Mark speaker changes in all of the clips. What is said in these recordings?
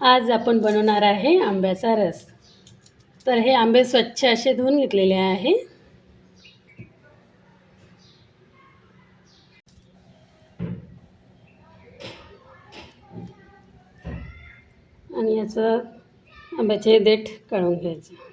Speaker 1: आज आपण बनवणार आहे आंब्याचा रस। तर हे आंबे स्वच्छ असे धुवून घेतलेले आहे आणि याचं आंब्याचे देठ काढून घ्यायचे।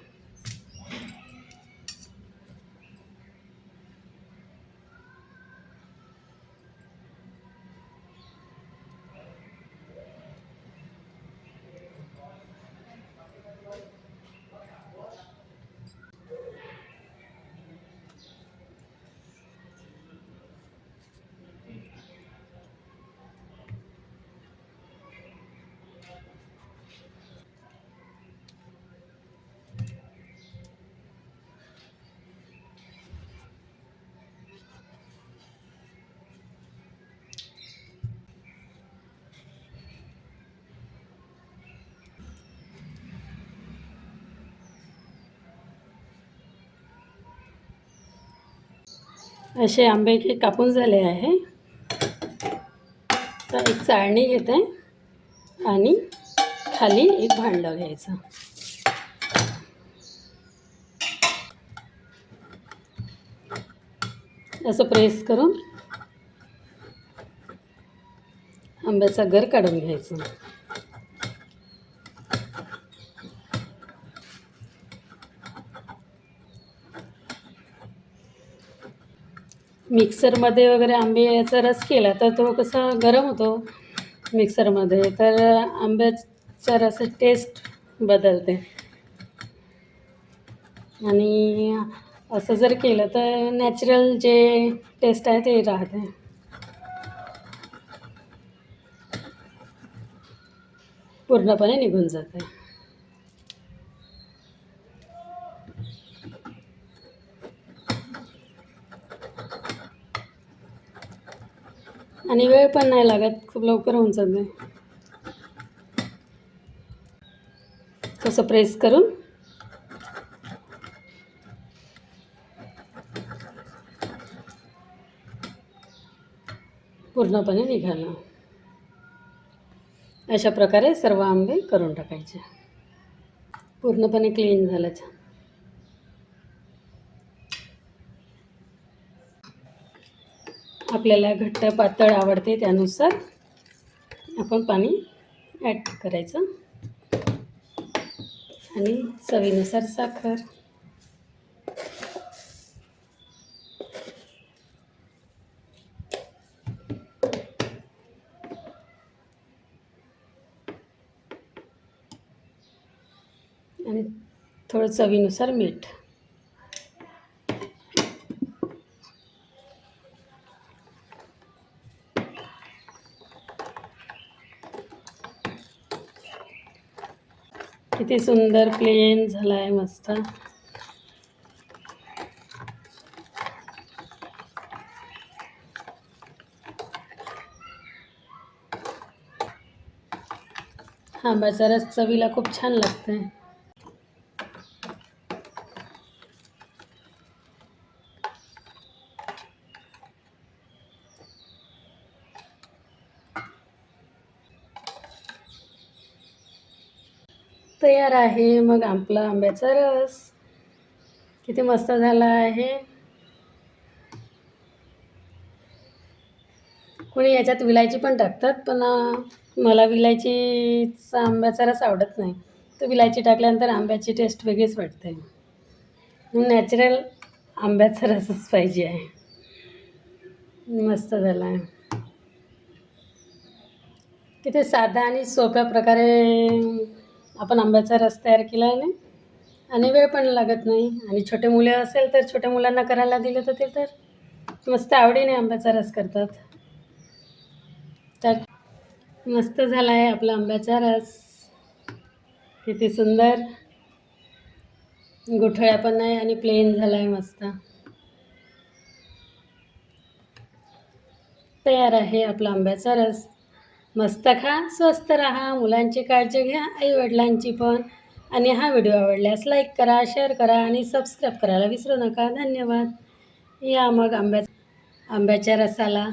Speaker 1: असे आंबे कापून झाले आहे। तर एक चाळणी घेते आणि खाली एक भांडं घ्यायचं। असं प्रेस करून आंब्याचा गर काढून घ्यायचा। मिक्सरमध्ये वगैरे आंब्याचा रस केला तर तो कसा गरम होतो मिक्सरमध्ये, तर आंब्याच्या रसाची टेस्ट बदलते। आणि असं जर केलं तर नॅचरल जे टेस्ट आहे ते राहते, पूर्णपणे निघून जाते। आणि वेळ पण नाही लागत, खूप लवकर होऊन जाते। तसं प्रेस करून पूर्णपणे निघालं। अशा प्रकारे सर्व आंबे करून टाकायचे। पूर्णपणे क्लीन झालं। आपल्याला घट्ट पातळ आवडते त्यानुसार आपण पाणी ॲड करायचं आणि चवीनुसार साखर। आणि थोडं चवीनुसार मीठ। किती सुंदर प्लेन झाला आहे, मस्त। आंब्याचा रस चवीला खूप छान लागते। तयार आहे मग आपला आंब्याचा रस। किती मस्त झाला आहे। कोणी याच्यात विलायची पण टाकतात, पण मला विलायचीचा आंब्याचा रस आवडत नाही। तर विलायची टाकल्यानंतर आंब्याची टेस्ट वेगळीच वाटते। नॅचरल आंब्याचा रसच पाहिजे आहे। मस्त झाला आहे। किती साधा आणि सोप्या प्रकारे आपण आंब्याचा रस तयार केला आहे आणि वेळ पण लागत नाही। आणि छोटे मुले असेल तर छोट्या मुलांना करायला दिलं तर ते तर मस्त आवडीने आंब्याचा रस करतात। तर मस्त झाला आहे आपला आंब्याचा रस। किती सुंदर, गुठळ्या पण नाही आणि प्लेन झाला आहे मस्त। तयार आहे आपला आंब्याचा रस। मस्त खा, स्वस्त राहा, मुलांची काळजी घ्या, आईवडिलांची पण। आणि हा व्हिडिओ आवडल्यास लाईक करा, शेअर करा आणि सबस्क्राईब करायला विसरू नका। धन्यवाद। या मग आंब्याच्या रसाला।